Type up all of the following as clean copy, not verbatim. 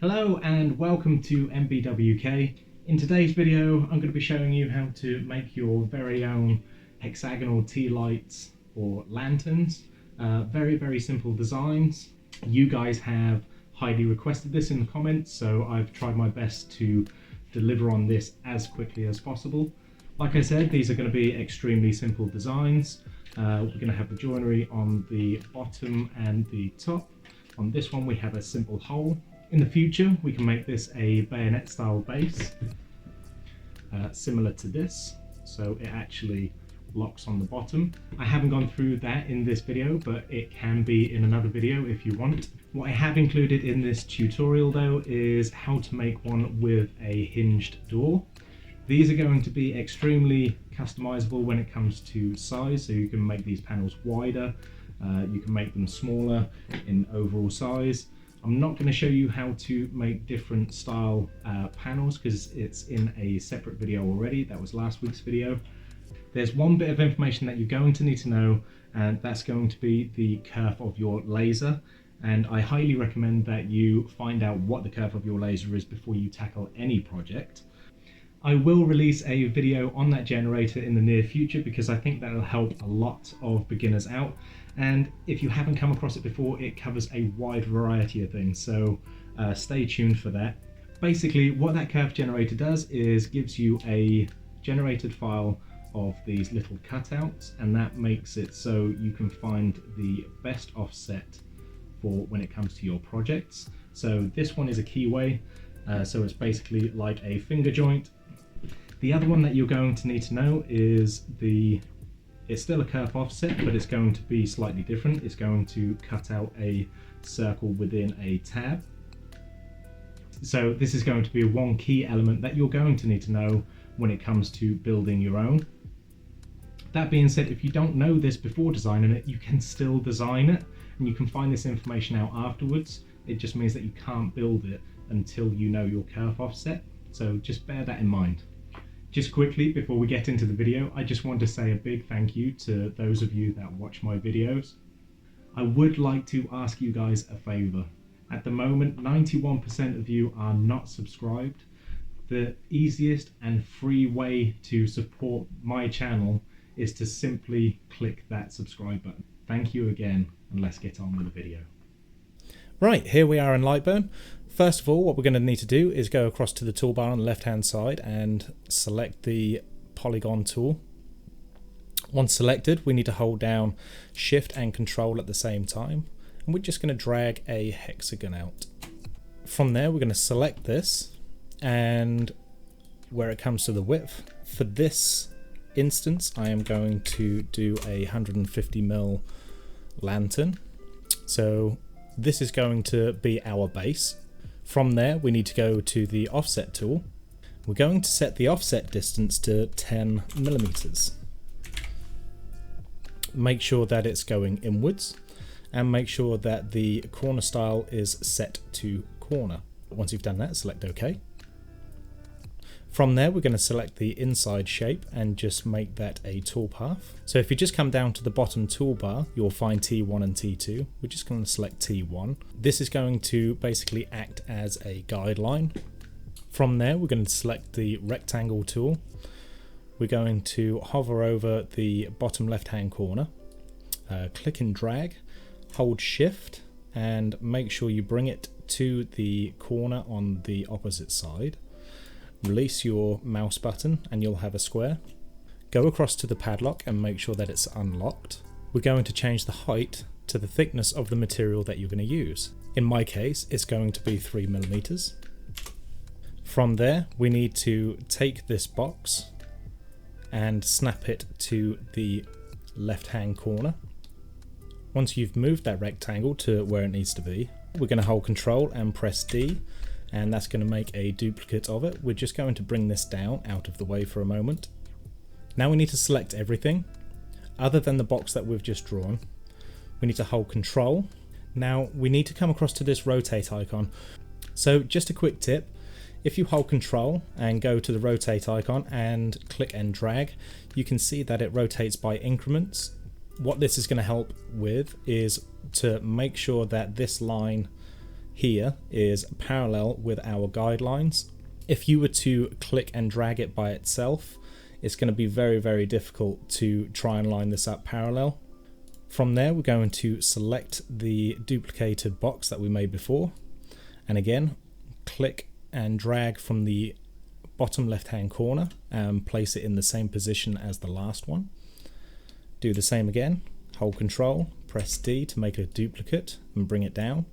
Hello and welcome to MBWK. In today's video I'm going to be showing you how to make your very own hexagonal tea lights or lanterns. Very simple designs. You guys have highly requested this in the comments, so I've tried my best to deliver on this as quickly as possible. Like I said, these are going to be extremely simple designs. We're going to have the joinery on the bottom and the top. On this one we have a simple hole. In the future we can make this a bayonet style base, similar to this, so it actually locks on the bottom. I haven't gone through that in this video, but it can be in another video if you want. What I have included in this tutorial though is how to make one with a hinged door. These are going to be extremely customizable when it comes to size, so you can make these panels wider, you can make them smaller in overall size. I'm not going to show you how to make different style panels because it's in a separate video already. That was last week's video. There's one bit of information that you're going to need to know, and that's going to be the curve of your laser. And I highly recommend that you find out what the curve of your laser is before you tackle any project. I will release a video on that generator in the near future because I think that'll help a lot of beginners out. And if you haven't come across it before, it covers a wide variety of things, so stay tuned for that. Basically, what that curve generator does is gives you a generated file of these little cutouts, and that makes it so you can find the best offset for when it comes to your projects. So this one is a keyway, so it's basically like a finger joint. The other one that you're going to need to know is it's still a curve offset, but it's going to be slightly different. It's going to cut out a circle within a tab. So this is going to be one key element that you're going to need to know when it comes to building your own. That being said, if you don't know this before designing it, you can still design it, and you can find this information out afterwards. It just means that you can't build it until you know your curve offset. So just bear that in mind. Just quickly, before we get into the video, I just want to say a big thank you to those of you that watch my videos. I would like to ask you guys a favor. At the moment, 91% of you are not subscribed. The easiest and free way to support my channel is to simply click that subscribe button. Thank you again, and let's get on with the video. Right, here we are in Lightburn. First of all, what we're going to need to do is go across to the toolbar on the left hand side and select the polygon tool. Once selected, we need to hold down Shift and Control at the same time, and we're just going to drag a hexagon out. From there, we're going to select this, and where it comes to the width, for this instance I am going to do a 150mm lantern. So this is going to be our base. From there we need to go to the offset tool. We're going to set the offset distance to 10mm. Make sure that it's going inwards, and make sure that the corner style is set to corner. Once you've done that, select OK. From there we're going to select the inside shape and just make that a toolpath. So if you just come down to the bottom toolbar, you'll find T1 and T2. We're just going to select T1. This is going to basically act as a guideline. From there we're going to select the rectangle tool. We're going to hover over the bottom left hand corner, click and drag, hold Shift, and make sure you bring it to the corner on the opposite side. Release your mouse button and you'll have a square. Go across to the padlock and make sure that it's unlocked. We're going to change the height to the thickness of the material that you're going to use. In my case, it's going to be 3mm. From there, we need to take this box and snap it to the left hand corner. Once you've moved that rectangle to where it needs to be, we're going to hold Control and press D, and that's going to make a duplicate of it. We're just going to bring this down out of the way for a moment. Now we need to select everything other than the box that we've just drawn. We need to hold Control. Now we need to come across to this rotate icon. So just a quick tip, if you hold Control and go to the rotate icon and click and drag, you can see that it rotates by increments. What this is going to help with is to make sure that this line here is parallel with our guidelines. If you were to click and drag it by itself, it's going to be very, very difficult to try and line this up parallel. From there, we're going to select the duplicated box that we made before. And again, click and drag from the bottom left-hand corner and place it in the same position as the last one. Do the same again, hold Control, press D to make a duplicate and bring it down.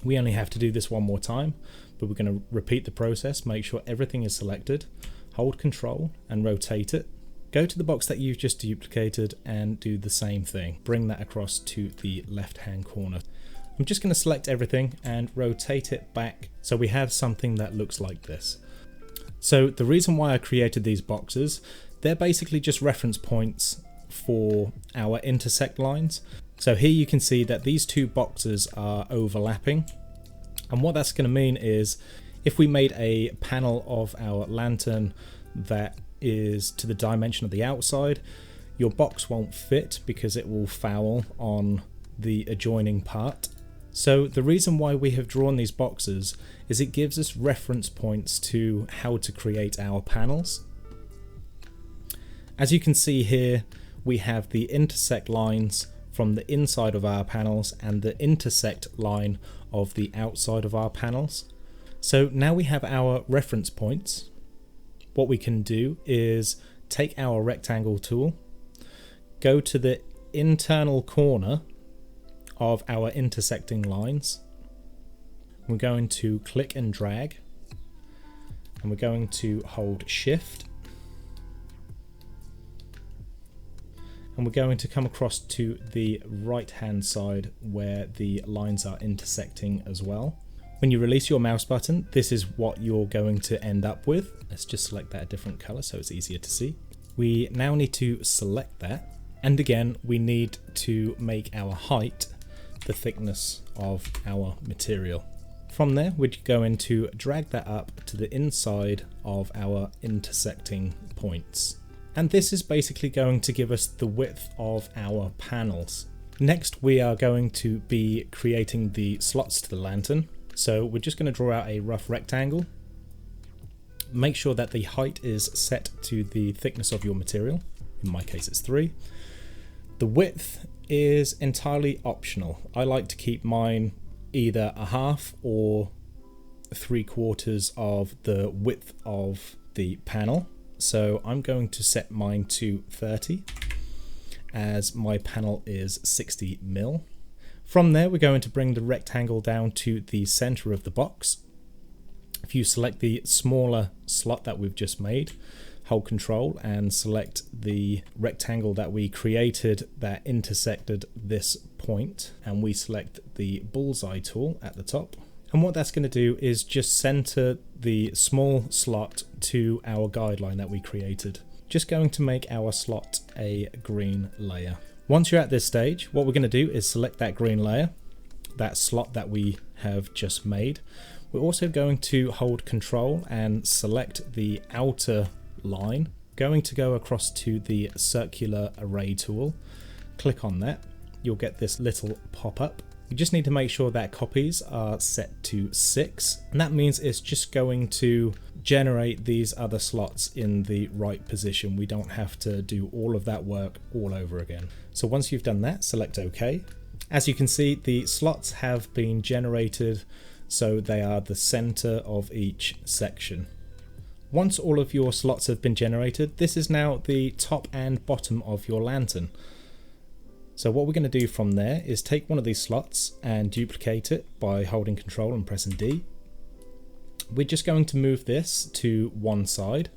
We only have to do this one more time, but we're going to repeat the process, make sure everything is selected, hold Control and rotate it. Go to the box that you've just duplicated and do the same thing. Bring that across to the left-hand corner. I'm just going to select everything and rotate it back so we have something that looks like this. So the reason why I created these boxes, they're basically just reference points for our intersect lines. So here you can see that these two boxes are overlapping. And what that's going to mean is if we made a panel of our lantern that is to the dimension of the outside, your box won't fit because it will foul on the adjoining part. So the reason why we have drawn these boxes is it gives us reference points to how to create our panels. As you can see here, we have the intersect lines from the inside of our panels and the intersect line of the outside of our panels. So now we have our reference points. What we can do is take our rectangle tool, go to the internal corner of our intersecting lines. We're going to click and drag, and we're going to hold Shift, and we're going to come across to the right hand side where the lines are intersecting as well. When you release your mouse button, this is what you're going to end up with. Let's just select that a different color so it's easier to see. We now need to select that, and again we need to make our height the thickness of our material. From there we're going to drag that up to the inside of our intersecting points. And this is basically going to give us the width of our panels. Next we are going to be creating the slots to the lantern. So we're just going to draw out a rough rectangle. Make sure that the height is set to the thickness of your material. In my case it's 3. The width is entirely optional. I like to keep mine either a half or 3/4 of the width of the panel. So I'm going to set mine to 30 as my panel is 60 mil. From there we're going to bring the rectangle down to the center of the box. If you select the smaller slot that we've just made, hold Control and select the rectangle that we created that intersected this point, and we select the bullseye tool at the top. And what that's going to do is just center the small slot to our guideline that we created. Just going to make our slot a green layer. Once you're at this stage, what we're going to do is select that green layer, that slot that we have just made. We're also going to hold Control and select the outer line. Going to go across to the circular array tool. Click on that. You'll get this little pop-up. You just need to make sure that copies are set to 6, and that means it's just going to generate these other slots in the right position. We don't have to do all of that work all over again. So once you've done that, select OK. As you can see, the slots have been generated so they are the center of each section. Once all of your slots have been generated, this is now the top and bottom of your lantern. So what we're going to do from there is take one of these slots and duplicate it by holding Control and pressing D. We're just going to move this to one side.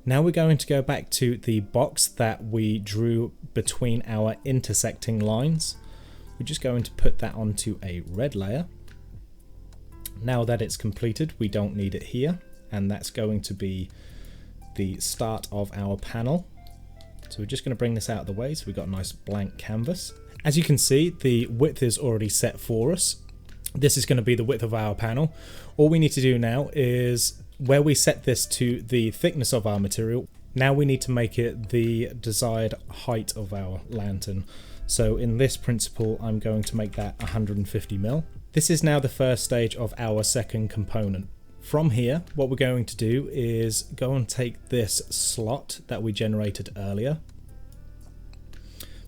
Now we're going to go back to the box that we drew between our intersecting lines. We're just going to put that onto a red layer. Now that it's completed, we don't need it here, and that's going to be the start of our panel. So we're just going to bring this out of the way so we've got a nice blank canvas. As you can see, the width is already set for us. This is going to be the width of our panel. All we need to do now is where we set this to the thickness of our material, now we need to make it the desired height of our lantern. So in this principle, I'm going to make that 150 mil. This is now the first stage of our second component. From here, what we're going to do is go and take this slot that we generated earlier,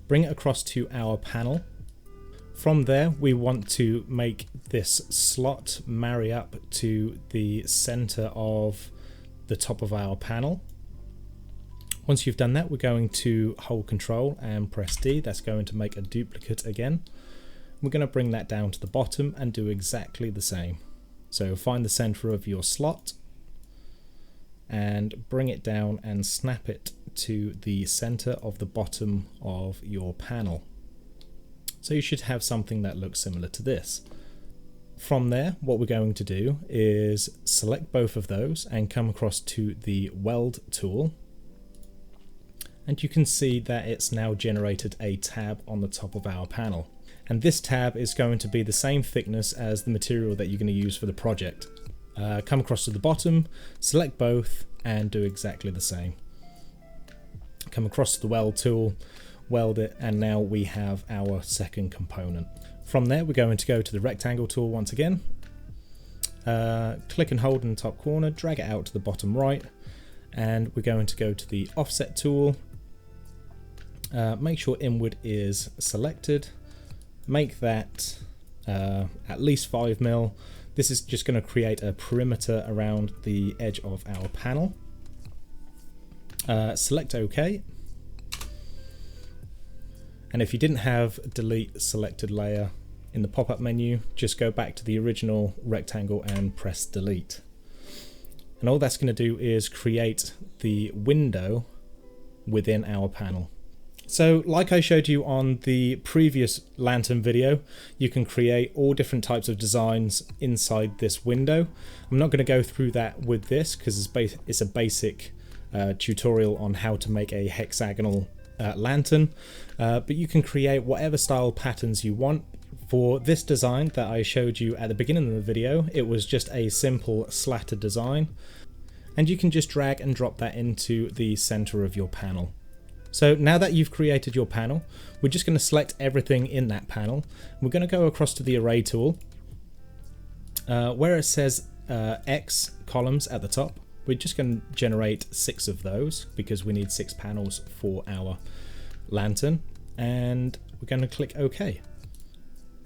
bring it across to our panel. From there, we want to make this slot marry up to the center of the top of our panel. Once you've done that, we're going to hold Control and press D. That's going to make a duplicate again. We're going to bring that down to the bottom and do exactly the same. So find the center of your slot and bring it down and snap it to the center of the bottom of your panel. So you should have something that looks similar to this. From there, what we're going to do is select both of those and come across to the Weld tool. And you can see that it's now generated a tab on the top of our panel. And this tab is going to be the same thickness as the material that you're going to use for the project. Come across to the bottom, select both, and do exactly the same. Come across to the Weld tool, weld it, and now we have our second component. From there, we're going to go to the Rectangle tool once again. Click and hold in the top corner, drag it out to the bottom right, and we're going to go to the Offset tool. Make sure Inward is selected. Make that at least 5 mil. This is just going to create a perimeter around the edge of our panel. Select OK. And if you didn't have delete selected layer in the pop-up menu, just go back to the original rectangle and press delete. And all that's going to do is create the window within our panel. So like I showed you on the previous lantern video, you can create all different types of designs inside this window. I'm not going to go through that with this because it's a basic tutorial on how to make a hexagonal lantern, but you can create whatever style patterns you want. For this design that I showed you at the beginning of the video, it was just a simple slatted design, and you can just drag and drop that into the center of your panel. So now that you've created your panel, we're just going to select everything in that panel. We're going to go across to the Array tool. Where it says X columns at the top, we're just going to generate 6 of those because we need 6 panels for our lantern. And we're going to click OK.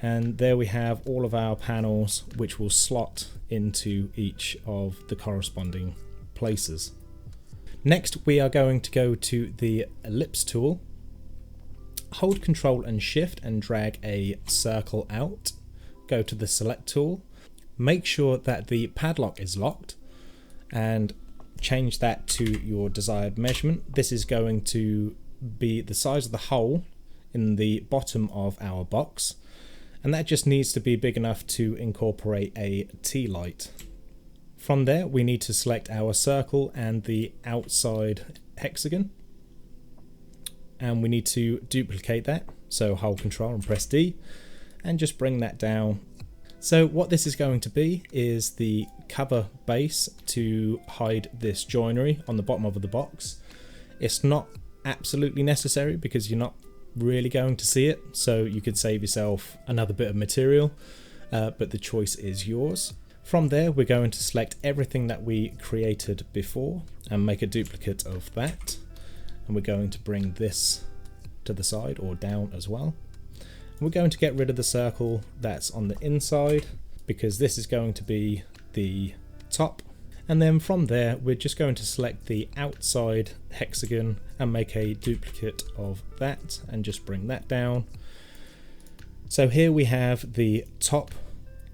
And there we have all of our panels which will slot into each of the corresponding places. Next, we are going to go to the Ellipse tool, hold Control and Shift and drag a circle out, go to the Select tool, make sure that the padlock is locked and change that to your desired measurement. This is going to be the size of the hole in the bottom of our box, and that just needs to be big enough to incorporate a tea light. From there, we need to select our circle and the outside hexagon, and we need to duplicate that. So hold Control and press D and just bring that down. So what this is going to be is the cover base to hide this joinery on the bottom of the box. It's not absolutely necessary because you're not really going to see it, so you could save yourself another bit of material, but the choice is yours. From there, we're going to select everything that we created before and make a duplicate of that. And we're going to bring this to the side or down as well. And we're going to get rid of the circle that's on the inside because this is going to be the top. And then from there, we're just going to select the outside hexagon and make a duplicate of that and just bring that down. So here we have the top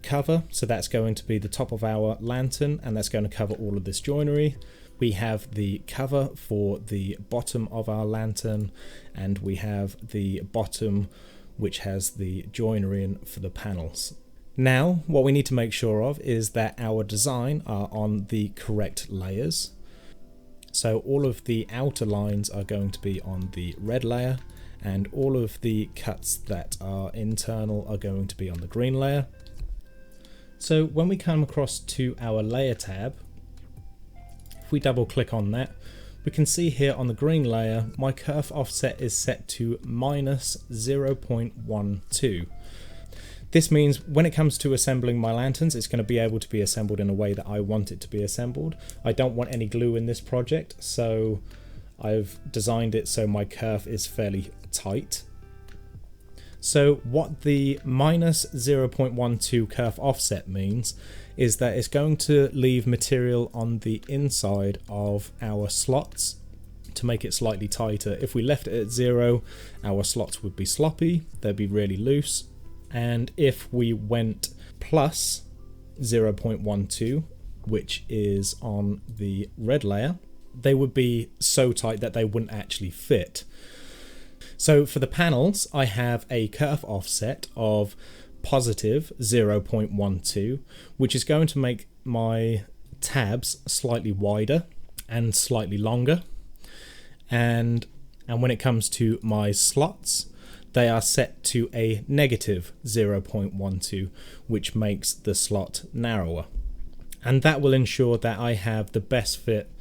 cover, so that's going to be the top of our lantern and that's going to cover all of this joinery. We have the cover for the bottom of our lantern, and we have the bottom which has the joinery in for the panels. Now what we need to make sure of is that our design are on the correct layers. So all of the outer lines are going to be on the red layer, and all of the cuts that are internal are going to be on the green layer. So when we come across to our layer tab, if we double click on that, we can see here on the green layer, my kerf offset is set to -0.12. This means when it comes to assembling my lanterns, it's going to be able to be assembled in a way that I want it to be assembled. I don't want any glue in this project, so I've designed it so my kerf is fairly tight. So what the minus 0.12 kerf offset means is that it's going to leave material on the inside of our slots to make it slightly tighter. If we left it at 0, our slots would be sloppy, they'd be really loose. And if we went plus 0.12, which is on the red layer, they would be so tight that they wouldn't actually fit. So for the panels, I have a kerf offset of positive 0.12, which is going to make my tabs slightly wider and slightly longer. And when it comes to my slots, they are set to a negative 0.12, which makes the slot narrower. And that will ensure that I have the best fit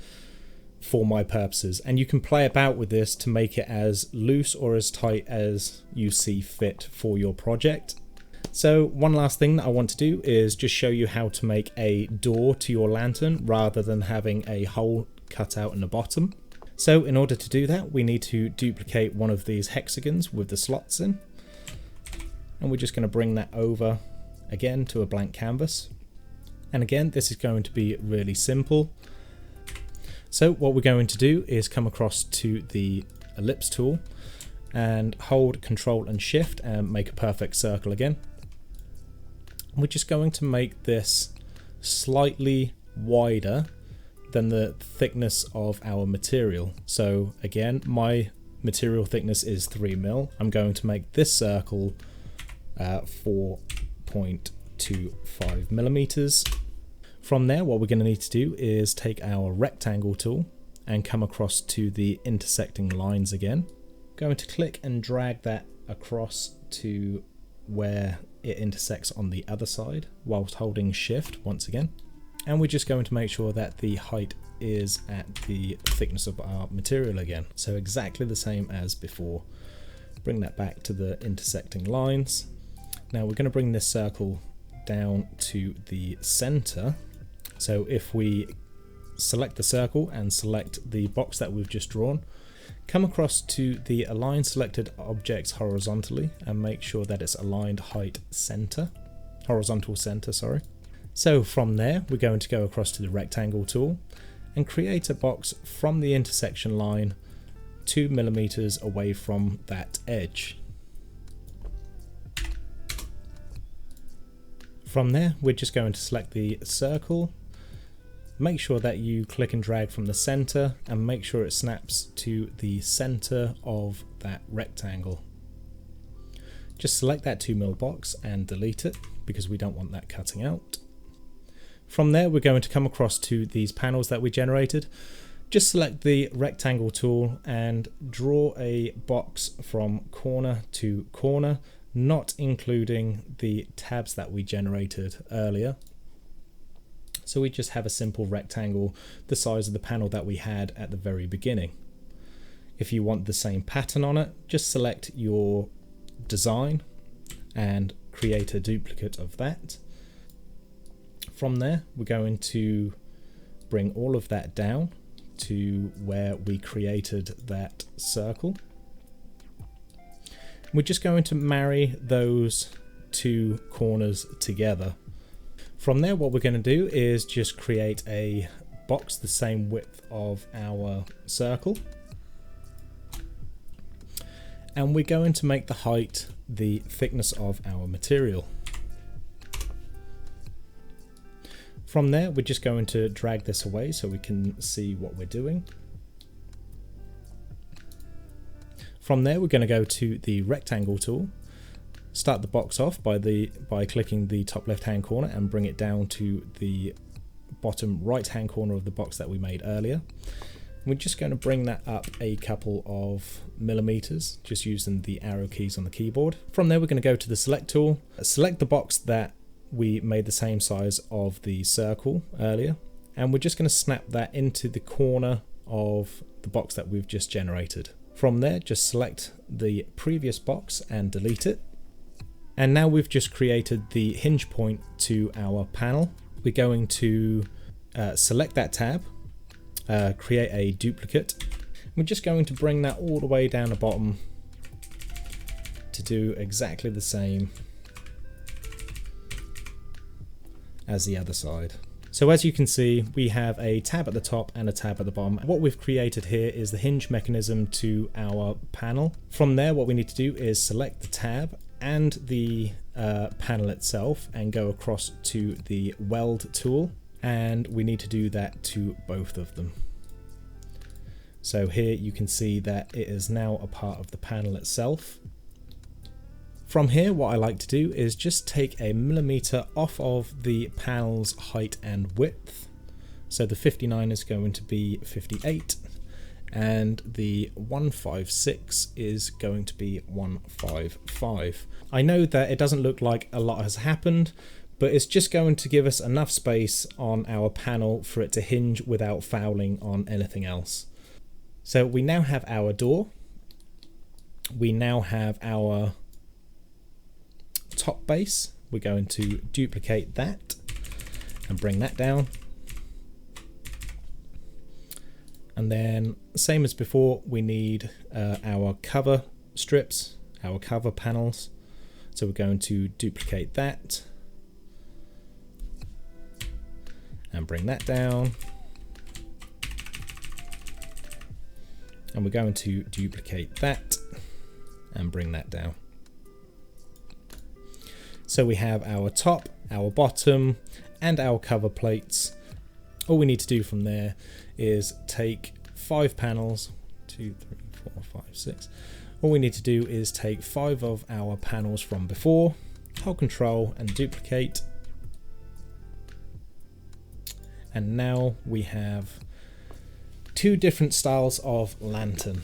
for my purposes. And you can play about with this to make it as loose or as tight as you see fit for your project. So one last thing that I want to do is just show you how to make a door to your lantern rather than having a hole cut out in the bottom. So in order to do that, we need to duplicate one of these hexagons with the slots in. And we're just going to bring that over again to a blank canvas. And again, this is going to be really simple. So what we're going to do is come across to the ellipse tool and hold Control and Shift and make a perfect circle again. We're just going to make this slightly wider than the thickness of our material. So again, my material thickness is 3mm. I'm going to make this circle 4.25 millimeters. From there, what we're going to need to do is take our rectangle tool and come across to the intersecting lines again. Going to click and drag that across to where it intersects on the other side whilst holding Shift once again. And we're just going to make sure that the height is at the thickness of our material again. So exactly the same as before. Bring that back to the intersecting lines. Now we're going to bring this circle down to the center. So if we select the circle and select the box that we've just drawn, come across to the align selected objects horizontally and make sure that it's aligned height center, horizontal center, sorry. So from there, we're going to go across to the rectangle tool and create a box from the intersection line 2 millimeters away from that edge. From there, we're just going to select the circle, make sure that you click and drag from the center and make sure it snaps to the center of that rectangle. Just select that 2mm box and delete it because we don't want that cutting out. From there, we're going to come across to these panels that we generated. Just select the rectangle tool and draw a box from corner to corner, not including the tabs that we generated earlier. So we just have a simple rectangle the size of the panel that we had at the very beginning. If you want the same pattern on it, just select your design and create a duplicate of that. From there, we're going to bring all of that down to where we created that circle. We're just going to marry those two corners together. From there, what we're going to do is just create a box the same width of our circle. And we're going to make the height the thickness of our material. From there, we're just going to drag this away so we can see what we're doing. From there, we're going to go to the rectangle tool, start the box off by clicking the top left hand corner and bring it down to the bottom right hand corner of the box that we made earlier. We're just going to bring that up a couple of millimeters, just using the arrow keys on the keyboard. From there, we're going to go to the select tool, select the box that we made the same size of the circle earlier, and we're just going to snap that into the corner of the box that we've just generated. From there, just select the previous box and delete it. And now we've just created the hinge point to our panel. We're going to select that tab, create a duplicate. We're just going to bring that all the way down the bottom to do exactly the same as the other side. So as you can see, we have a tab at the top and a tab at the bottom. What we've created here is the hinge mechanism to our panel. From there, what we need to do is select the tab and the panel itself and go across to the weld tool, and we need to do that to both of them. So here you can see that it is now a part of the panel itself. From here, what I like to do is just take a millimeter off of the panel's height and width. So the 59 is going to be 58 and the 156 is going to be 155. I know that it doesn't look like a lot has happened, but it's just going to give us enough space on our panel for it to hinge without fouling on anything else. So we now have our door. We now have our top base. We're going to duplicate that and bring that down, and then same as before, we need our cover strips, our cover panels. So we're going to duplicate that and bring that down, and we're going to duplicate that and bring that down. So we have our top, our bottom, and our cover plates. All we need to do from there is take 5 panels, 2, 3, 4, 5, 6. All we need to do is take 5 of our panels from before, hold Control and duplicate. And now we have 2 different styles of lantern.